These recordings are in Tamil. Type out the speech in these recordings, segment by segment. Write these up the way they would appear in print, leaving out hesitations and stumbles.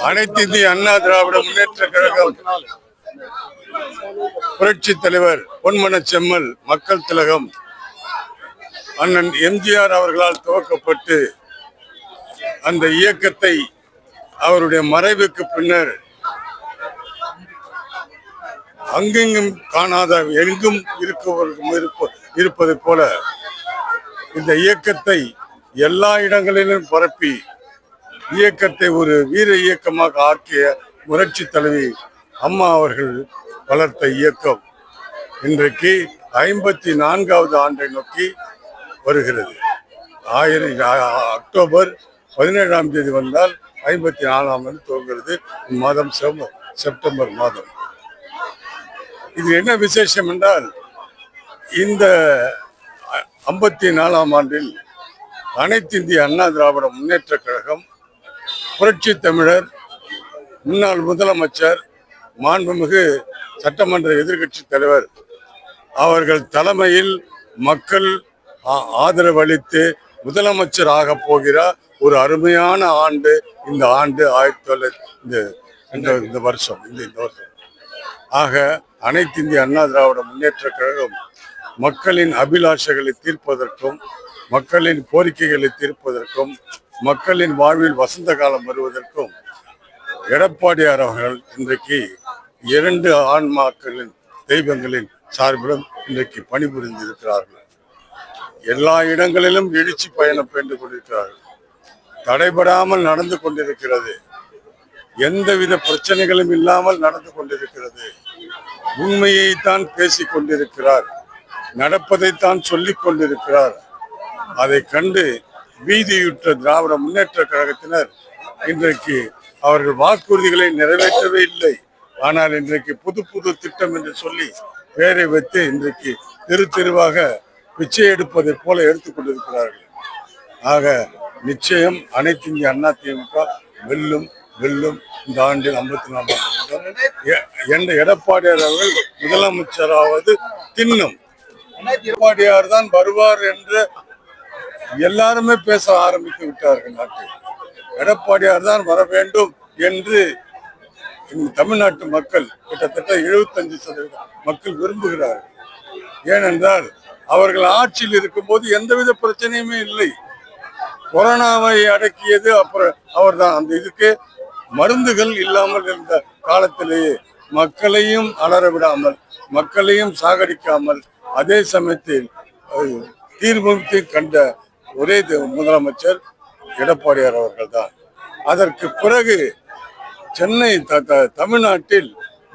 அனைத்து இந்திய அண்ணா திராவிட முன்னேற்ற கழகம் புரட்சி தலைவர் பொன்மன செம்மல் மக்கள் திலகம் அண்ணன் எம்ஜிஆர் அவர்களால் துவக்கப்பட்டு அந்த இயக்கத்தை அவருடைய மறைவுக்கு பின்னர் அங்கெங்கும் காணாத எங்கும் இருப்பதை போல இந்த இயக்கத்தை எல்லா இடங்களிலும் பரப்பி இயக்கத்தை ஒரு வீர இயக்கமாக ஆக்கிய புரட்சி தலைவி அம்மா அவர்கள் வளர்த்த இயக்கம் இன்றைக்கு 54வது ஆண்டை நோக்கி வருகிறது. அக்டோபர் 17ஆம் தேதி வந்தால் 54ஆம் ஆண்டு துவங்குகிறது. மாதம் செப்டம்பர் மாதம். இது என்ன விசேஷம் என்றால், இந்த 54ஆம் ஆண்டில் அனைத்து இந்திய அண்ணா திராவிட முன்னேற்ற கழகம் புரட்சி தமிழர் முன்னாள் முதலமைச்சர் மாண்புமிகு சட்டமன்ற எதிர்கட்சி தலைவர் அவர்கள் தலைமையில் மக்கள் ஆதரவு அளித்து முதலமைச்சர் ஆக போகிற ஒரு அருமையான ஆண்டு இந்த ஆண்டு. இந்த வருஷம் ஆக அனைத்து இந்திய அண்ணா திராவிட முன்னேற்ற கழகம் மக்களின் அபிலாஷைகளை தீர்ப்பதற்கும் மக்களின் கோரிக்கைகளை தீர்ப்பதற்கும் மக்களின் வாழ்வில் வசந்த காலம் வருவதற்கும் எடப்பாடியார் அவர்கள் இன்றைக்கு 2 ஆன்மாக்களின் தெய்வங்களின் சார்பிலும் இன்றைக்கு பணிபுரிந்து இருக்கிறார்கள். எல்லா இடங்களிலும் எழுச்சி பயணம் பெற்று கொண்டிருக்கிறார்கள். தடைபடாமல் நடந்து கொண்டிருக்கிறது. எந்தவித பிரச்சனைகளும் இல்லாமல் நடந்து கொண்டிருக்கிறது. உண்மையைத்தான் பேசிக் கொண்டிருக்கிறார். நடப்பதைத்தான் சொல்லிக் கொண்டிருக்கிறார். அதை கண்டு வீதியுற்ற திராவிட முன்னேற்ற கழகத்தினர் இன்றைக்கு அவர்கள் வாக்குறுதிகளை நிறைவேற்றவே இல்லை. ஆனால் இன்றைக்கு புது புது திட்டம் என்று சொல்லி பெயரை வைத்து இன்றைக்கு தெருவாக பிச்சை எடுப்பதை போல எடுத்துக் கொண்டிருக்கிறார்கள். ஆக நிச்சயம் அனைத்து இந்திய அண்ணா திமுக வெல்லும். இந்த ஆண்டில் 54 எடப்பாடியார் அவர்கள் முதலமைச்சராவது தின்னும். எடப்பாடியார் தான் வருவார் என்று எல்லாருமே பேச ஆரம்பித்து விட்டார்கள். நாட்டில் எடப்பாடியார் தான் வர வேண்டும் என்று தமிழ்நாட்டு மக்கள் கிட்டத்தட்ட 75% மக்கள் விரும்புகிறார்கள். ஏனென்றால் அவர்கள் ஆட்சியில் இருக்கும்போது எந்தவித பிரச்சனையுமே இல்லை. கொரோனாவை அடக்கியது அப்புறம் அவர்தான். அந்த இதுக்கு மருந்துகள் இல்லாமல் இருந்த காலத்திலேயே மக்களையும் அலற விடாமல் மக்களையும் சாகடிக்காமல் அதே சமயத்தில் தீர்மானத்தை கண்ட ஒரே முதலமைச்சர் எடப்பாடியார் அவர்கள் தான். அதற்கு பிறகு சென்னை தமிழ்நாட்டில்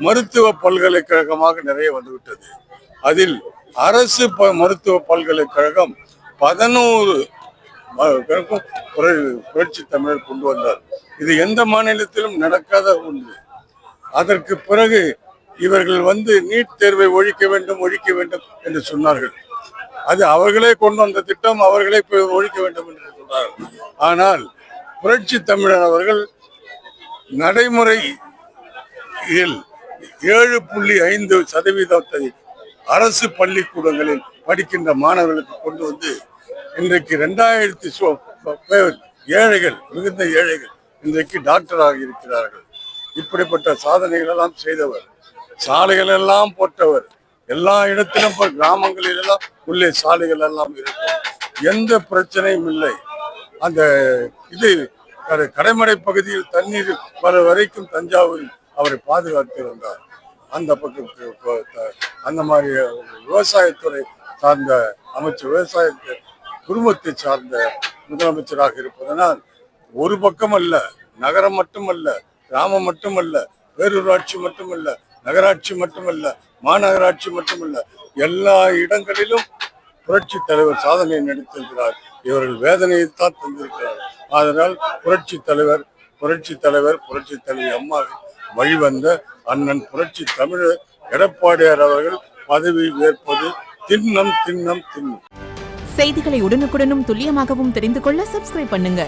மருத்துவ பல்கலைக்கழகமாக நிறைய வந்துவிட்டது. அதில் அரசு மருத்துவ பல்கலைக்கழகம் 11 புரட்சி தமிழர் கொண்டு வந்தார். இது எந்த மாநிலத்திலும் நடக்காத ஒன்று. அதற்கு பிறகு இவர்கள் நீட் தேர்வை ஒழிக்க வேண்டும் என்று சொன்னார்கள். அது அவர்களே கொண்டு வந்த திட்டம், அவர்களே ஒழிக்க வேண்டும் என்று சொன்னார்கள். ஆனால் புரட்சி தமிழர் அவர்கள் நடைமுறையில் 7.5% அரசு பள்ளிக்கூடங்களில் படிக்கின்ற மாணவர்களுக்கு கொண்டு வந்து இன்றைக்கு 2000 பேர் ஏழைகள், மிகுந்த ஏழைகள் இன்றைக்கு டாக்டராக இருக்கிறார்கள். இப்படிப்பட்ட சாதனைகள் எல்லாம் செய்தவர், சாலைகள் எல்லாம் போட்டவர், எல்லா இடத்திலும் இப்ப கிராமங்களில் எல்லாம் உள்ளே சாலைகள் எல்லாம் இருக்கும். எந்த பிரச்சனையும் இல்லை. அந்த இது கடைமடை பகுதியில் தண்ணீர் வர வரைக்கும் தஞ்சாவூரில் அவரை பாதுகாத்திருந்தார். அந்த பக்கம் அந்த மாதிரி விவசாயத்துறை சார்ந்த அமைச்சர், விவசாய குடும்பத்தை சார்ந்த முதலமைச்சராக இருப்பதனால் ஒரு பக்கம் அல்ல, நகரம் மட்டுமல்ல, கிராமம் மட்டுமல்ல, பேரூராட்சி மட்டுமல்ல, நகராட்சி மட்டுமல்ல, மாநகராட்சி மட்டுமல்ல, எல்லா இடங்களிலும் புரட்சி தலைவர் சாதனை நடத்திருக்கிறார். இவர்கள் வேதனையைத்தான் தந்திருக்கிறார். அதனால் புரட்சி தலைவர், புரட்சி தலைவி அம்மாவின் வழிவந்த அண்ணன் புரட்சி தமிழர் எடப்பாடியார் அவர்கள் பதவி ஏற்பது திண்ணம் திண்ணம் திண்ணம். செய்திகளை உடனுக்குடனும் துல்லியமாகவும் தெரிந்து கொள்ள சப்ஸ்கிரைப் பண்ணுங்க.